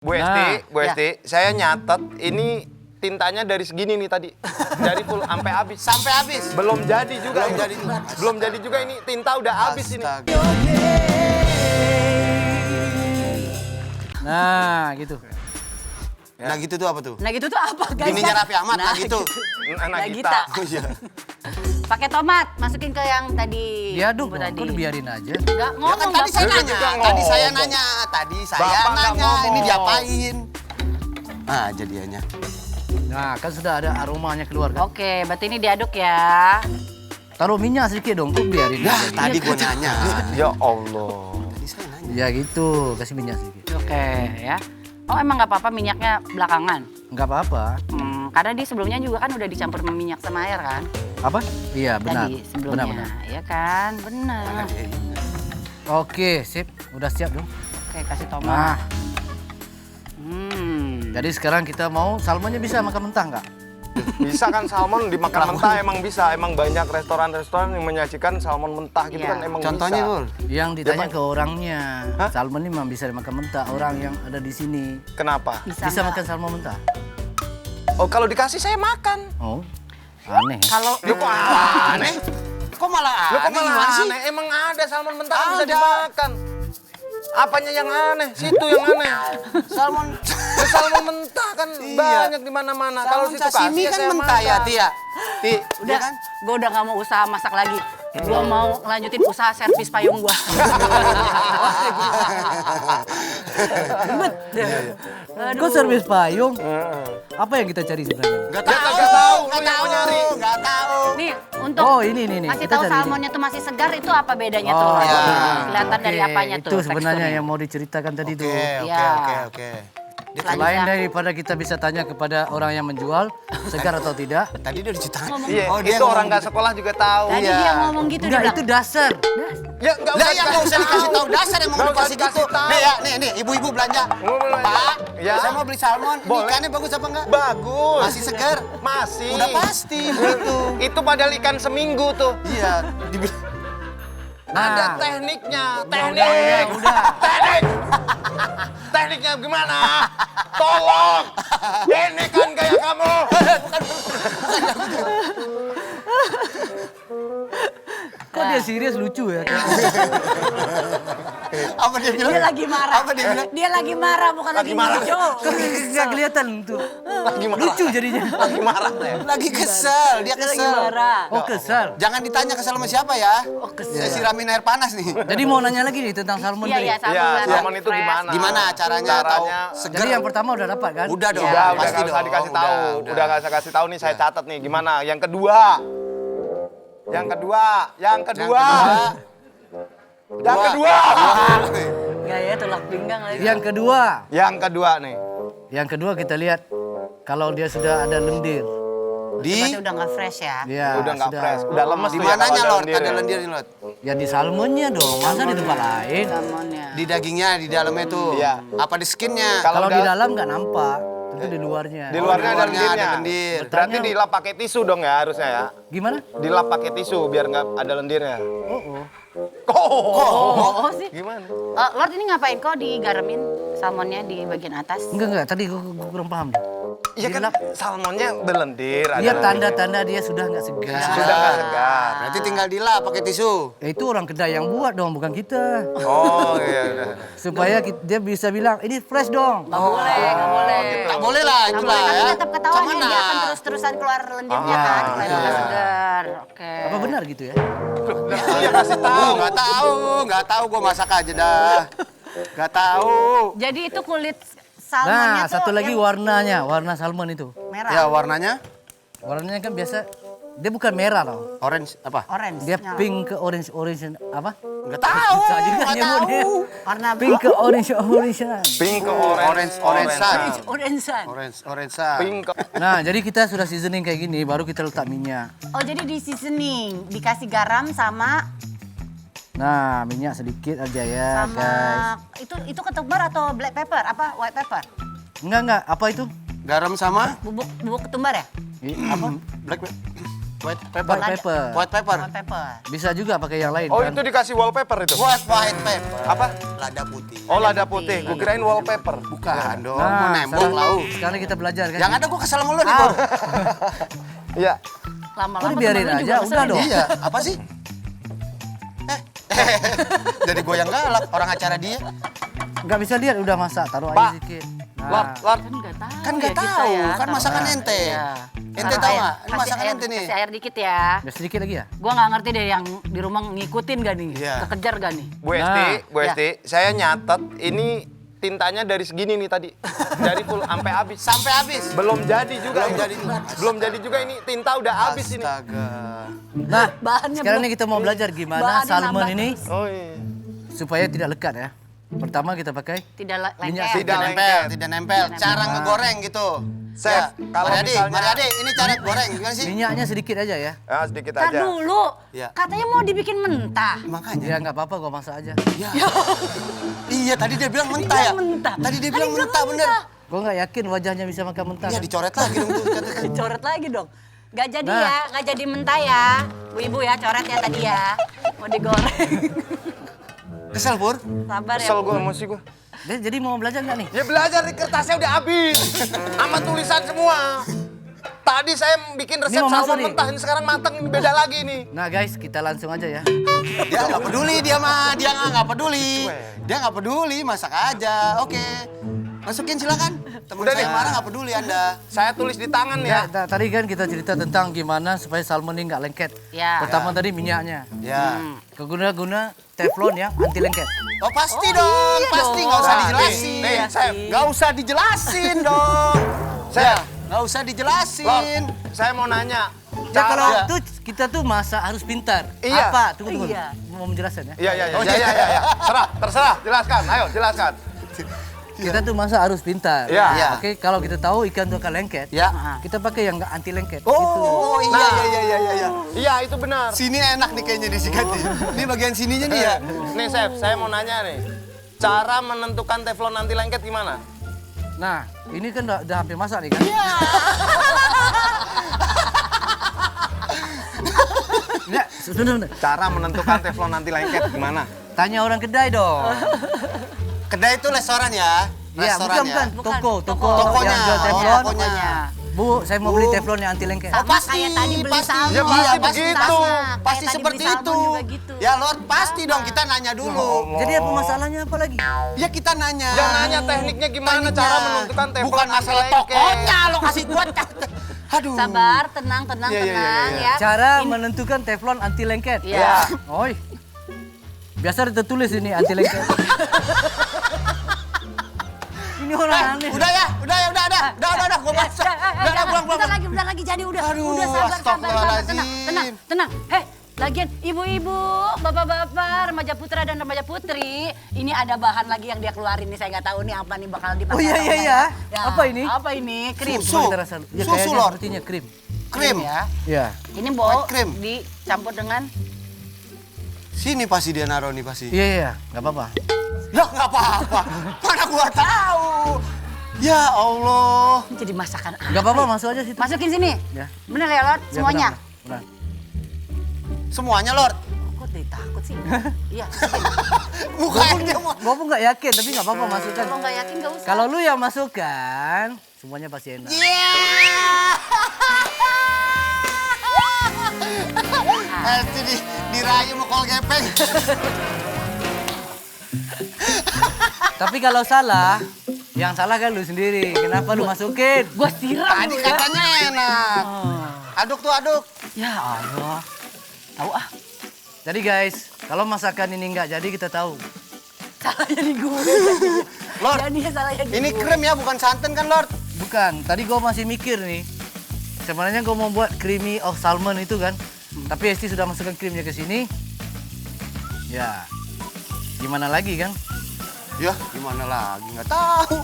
Bu Esti, saya nyatet ini tintanya dari segini nih tadi. Dari full sampai habis. Sampai habis. Belum jadi juga. Belum jadi juga. Belum jadi juga ini tinta udah habis ini. Nah, gitu. Nah gitu tuh apa tuh? Nah gitu tuh apa guys? Bininya Raffi Ahmad, nah gitu. Nagita. Oh iya. Pakai tomat, masukin ke yang tadi. Diaduk bumbu dong, kok dibiarin aja. Enggak Ya kan ngomong tadi saya Bapak. nanya, ngomong. tadi saya Bapak nggak nanya, ngomong. ini diapain? Ah jadiannya. Nah, kan sudah ada aromanya keluar kan. Oke, berarti ini diaduk ya. Taruh minyak sedikit dong, kok biarin Nah aja. tadi gua nanya. Ya Allah. Tadi saya nanya. Ya gitu, kasih minyak sedikit. Oke ya. Oh emang nggak apa-apa minyaknya belakangan? Enggak apa-apa. Karena di sebelumnya juga kan udah dicampur minyak sama air kan? Apa? Iya, benar. Tadi sebelumnya. Benar. Iya kan? Benar. Oke, sip. Udah siap dong. Oke, kasih Nah, tomat. jadi sekarang kita mau salmonnya bisa makan mentah nggak? Bisa kan salmon dimakan mentah emang bisa. Emang banyak restoran-restoran yang menyajikan salmon mentah gitu Iya. kan emang Contohnya bisa. Bul. Yang ditanya Dia ke orangnya, Hah? salmon ini memang bisa dimakan mentah. Orang yang ada di sini Kenapa? bisa nggak? makan salmon mentah. Oh kalau dikasih saya makan. Oh, aneh. Kalau Lu kok aneh? Kok malah Lu kok aneh malah gimana sih? aneh? Emang ada salmon mentah kan bisa Ada. dimakan. Apanya yang aneh? Situ yang aneh. Salmon Ya, salmon mentah kan Iya. banyak di mana-mana. Kalau Salmon situ sashimi kasih kan saya mentah ya, makan. Tia. Ti, udah, kan? gue udah nggak mau usaha masak lagi. Gue mau lanjutin usaha servis payung gue. Ribet. Aduh. Kok servis payung? Apa yang kita cari sebenarnya? Enggak Ya, tahu, kagak tahu, lu enggak yang tahu, mau nyari. enggak tahu. Nih untuk Oh, ini. kasih Kita tahu cari ini. salmonnya tuh masih segar itu apa bedanya tuh? Oh, iya. Kelihatan dari Oke, apanya tuh? Itu sebenarnya teksturnya? yang mau diceritakan tadi Oke, tuh. Iya. oke. Dia Lanjut Selain ya. daripada kita bisa tanya kepada orang yang menjual segar atau tidak. tadi dia diceritakan. Iya, Oh, dia itu ngomong orang nggak gitu. sekolah juga tahu. Tadi Iya. dia ngomong gitu Enggak, dia itu bilang, dasar. Ya nggak Lah ya nggak usah dikasih tahu dasar emang Nggak udah usah kasih gitu. dikasih tahu. Nih ya, nih ibu-ibu belanja. Mau belanja. Pak, Ya. saya mau beli salmon. Ini Boleh. ikannya bagus apa enggak? Bagus. Masih segar? Masih. Udah pasti begitu. Itu padahal ikan seminggu tuh. Iya, dibilang. Ada tekniknya. udah. Teknik. Tekniknya gimana? Tolong. Ini kan gaya kamu. Kok dia serius lucu ya? Apa dia bilang? dia lagi marah. Apa dia bilang? Dia lagi marah bukan lagi marah. lucu. Kok nggak kelihatan tuh? Lagi marah. Lucu jadinya. Lagi marah ya. Lagi kesel, dia Dia lagi kesel. marah. Oh, kesal. Jangan ditanya kesel sama siapa ya. Oh, kesel. Saya siramin air panas nih. Jadi mau nanya lagi nih tentang salmon Iya, tadi. iya, salmon. Iya, marah. salmon itu Fresh. gimana? Gimana caranya tahu seger? Jadi yang pertama udah dapat kan? Udah dong. Udah pasti nggak usah dong. dikasih tahu. Udah nggak usah kasih tahu nih, saya catat nih. Gimana? Yang kedua. Yang kedua. Yang kedua. Enggak ya, tulak pinggang lagi. Yang kedua. Yang kedua nih. Yang kedua kita lihat kalau dia sudah ada lendir. Berarti Di udah nggak fresh ya? Ya, Udah nggak sudah. fresh. Udah lemes di tuh ya kalau mananya, ada Lord? lendir Ada ya. lendir nih, Lord. Ya di salmonnya dong, masa di tempat lain. Salmonnya. Di dagingnya, di dalamnya tuh. Iya. Apa di skinnya? Kalau di udah- dalam nggak nampak, tentu di luarnya. Di luarnya ada luarnya ada lendirnya. lendir. Berarti dilap pakai tisu dong ya harusnya ya. Gimana? Dilap pakai tisu biar nggak ada lendirnya. Oh. Oh, sih. Gimana? Lord ini ngapain kok digaremin salmonnya di bagian atas? Enggak, tadi gua kurang paham. Iya kan salmonnya berlendir. ada Dia lendir. tanda-tanda dia sudah nggak segar. Sudah nggak segar. Berarti tinggal dilap pakai tisu. Ya, itu orang kedai yang buat dong, bukan kita. Oh iya udah. Supaya dia bisa bilang, ini fresh dong. Nggak boleh, nggak boleh. Tak boleh lah Nggak itulah boleh, ya. tapi tetap ketahuan Sama ya, dia akan nah. terus-terusan keluar lendirnya Ah, kan, supaya iya. nggak segar. Oke. Apa benar gitu ya? Itu yang kasih tahu. Nggak tahu, gua masak aja dah. Nggak tahu. Jadi itu kulit salmonnya Nah, tuh satu lagi yang warnanya, warna salmon itu. merah, Ya warnanya Warnanya kan biasa, dia bukan merah loh. orange apa? orange. Dia nyala. pink ke orange apa? Nggak tahu. Susah juga Nggak nyebutnya. tahu. Warna Pink ke orange. Pink ke orange. Orange-an. orange-an. Orange-an. Pink ke Nah, jadi kita sudah seasoning kayak gini, baru kita letak minyak. Oh, jadi di seasoning, dikasih garam sama Nah, minyak sedikit aja ya, guys. itu ketumbar atau black pepper? Apa white pepper? Enggak, apa itu? Garam sama Bubuk ketumbar ya? Apa? black White paper. White paper. White paper. Wallpaper. Bisa juga pakai yang lain Oh kan? itu dikasih wallpaper itu? White paper. Apa? Lada putih. Oh lada putih, gue kirain wallpaper. Bukan dong, mau Nah, nembok lau. sekarang kita belajar kan? Yang ada gua kesel sama lu nih, Bor. Iya. Lama-lama Udah biarin temen lu aja, juga udah ngeselin dong. ya. Iya, apa sih? Jadi gua yang galak, orang acara dia. Nggak bisa lihat udah masak, taruh Pak. aja sedikit. Lord, Lord. Kan nggak tahu. Kan nggak ya kita tahu, ya. kan masakan Taruh- ente. Iya. Ente Taruh tahu air. nggak? Ini Kasih masakan air- ente nih. Kasih air dikit ya. Udah sedikit lagi ya? Gua nggak ngerti deh yang di rumah ngikutin gak nih? Iya. Kekejar gak nih? Bu Esti, Nah, Bu Esti, saya nyatet ini tintanya dari segini nih tadi. Dari full sampai habis. Sampai habis. Belum jadi juga. Belum ini. jadi juga. Belum jadi juga ini tinta udah habis ini. Astaga. Nah, Bahannya sekarang belum- nih kita mau belajar gimana bahannya salmon nambah ini terus. Oh iya. supaya tidak lekat ya. Pertama kita pakai Tidak Minyak lengket. tidak Tidak nempel, tidak nempel. Cara ngegoreng gitu. Chef, kalau Mariadi, misalnya- Mariadi, ini cara goreng gimana sih? minyaknya sedikit aja ya. Ah, sedikit Ntar aja. dulu. Iya. Katanya mau dibikin mentah. Makanya. Ya nggak apa-apa, gua masak aja. Ya. Iya, tadi dia bilang mentah ya. bilang mentah. Tadi dia Tadi bilang bilang mentah bener. mentah. Gua nggak yakin wajahnya bisa makan mentah. Iya, kan? dicoret lagi dong tuh. Katakan. Coret lagi dong. Gak jadi Nah. ya, gak jadi mentah ya. Bu-ibu ya, coret ya tadi ya. Mau digoreng. Kesel, Pur. Sabar ya. Kesel Bu. gue emosi gue. Jadi mau belajar nggak nih? Ya belajar di kertasnya udah habis. Sama tulisan semua. Tadi saya bikin resep Ini mau masuk salmon nih. mentah, ini sekarang matang, ini beda lagi nih. Nah guys, kita langsung aja ya. Dia nggak peduli dia mah, dia nggak peduli. Dia nggak peduli, masak aja. Oke. Masukin silakan. Temen Udah saya deh. marah nggak peduli Anda. Saya tulis di tangan ya. Tadi kan kita cerita tentang gimana supaya salmon ini nggak lengket. Ya. Pertama tadi minyaknya. Ya. Keguna-guna teflon yang anti lengket. Oh pasti dong, pasti nggak usah Nah, dijelasin. nih, Chef. Nggak usah dijelasin dong. Saya, Nggak usah Lord, dijelasin. saya mau nanya. Ya kalau Iya. tuh kita tuh masak harus pintar. Iya. Apa? Tunggu. Iya. Mau menjelaskan ya. Iya, iya, iya, Oh, iya, iya. iya, iya. Terserah, jelaskan. Ayo, jelaskan. Kita tuh masak harus pintar. Iya. Iya. Oke, kalau kita tahu ikan tuh akan lengket, Ya. kita pakai yang nggak anti lengket. Gitu. Oh iya Nah. iya iya iya. Iya, itu benar. Sini enak nih kayaknya disikat nih. Ini bagian sininya nih ya. Nih, Chef, saya mau nanya nih. Cara menentukan teflon anti lengket gimana? Nah, ini kan udah hampir masak nih kan. Enggak, sebentar. Cara menentukan teflon anti lengket gimana? Tanya orang kedai dong. Kedai itu restoran ya. Iya, Restoran bukan, ya. toko Tokonya. yang jual Oh, teflon. tokonya. Bu, saya mau beli teflon yang anti lengket. Sama kayak tadi beli pasti. salmon. Ya, pasti Iya, begitu. Pasti Kayak tadi seperti beli salmon itu. juga gitu. Ya Lord, pasti dong kita nanya dulu. Jadi apa masalahnya apa lagi? Ya kita nanya. Ya nanya tekniknya gimana Tekniknya. cara menentukan teflon Bukan anti masalah lengket. tokonya lo kasih gua. Aduh. Sabar, tenang, tenang, Iya, iya, iya, tenang iya. ya. Cara menentukan teflon anti lengket. Iya. Oi. Biasa tertulis ini anti lengket. Ini orang aneh. Udah ya, udah, gua masak. Udah, pulang. Bentar lagi jadi udah. Aduh, Udah sabar, astagfirullahaladzim. tenang. Lagian ibu-ibu, bapak-bapak, remaja putra dan remaja putri, ini ada bahan lagi yang dia keluarin nih, saya nggak tahu nih apa nih bakal dipakai. Oh, iya, atau iya, enggak iya. ya. Apa ini? Apa ini? Krim. Susu. Coba kita rasa. Ya, Susu, kayaknya Lord. sepertinya krim. Krim. Ya. Ya. Ini mau White cream. dicampur dengan Sini pasti dia naruh nih pasti. Iya, iya, nggak apa-apa. Ya nggak apa-apa. Mana gua tahu. Ya Allah. ini jadi masakan apa? Nggak apa-apa, masuk aja situ. Masukin sini. Ya. Bener ya, Lord? Ya, Semuanya? benar. Semuanya Lord. Kok jadi takut sih? Iya. Mukanya mau. Gue pun nggak yakin, tapi nggak apa-apa masukkan. Kalau nggak yakin nggak usah. Kalau lu yang masukkan, semuanya pasti enak. Iya. Pasti dirayu sama kol gepeng. Tapi kalau salah, yang salah kan lu sendiri. Kenapa lu masukin? Gua siram Tadi lu ya. katanya enak. Aduk tuh aduk. Ya Allah. Tahu ah. Jadi guys, kalau masakan ini nggak jadi kita tahu. Salahnya di gue. Lord, Jadinya salahnya di ini gue. krim ya bukan santan kan Lord? Bukan, tadi gue masih mikir nih. Sebenarnya gue mau buat creamy of salmon itu kan. Tapi Esti sudah masukkan krimnya ke sini. Ya, gimana lagi kan? Ya gimana lagi nggak tahu.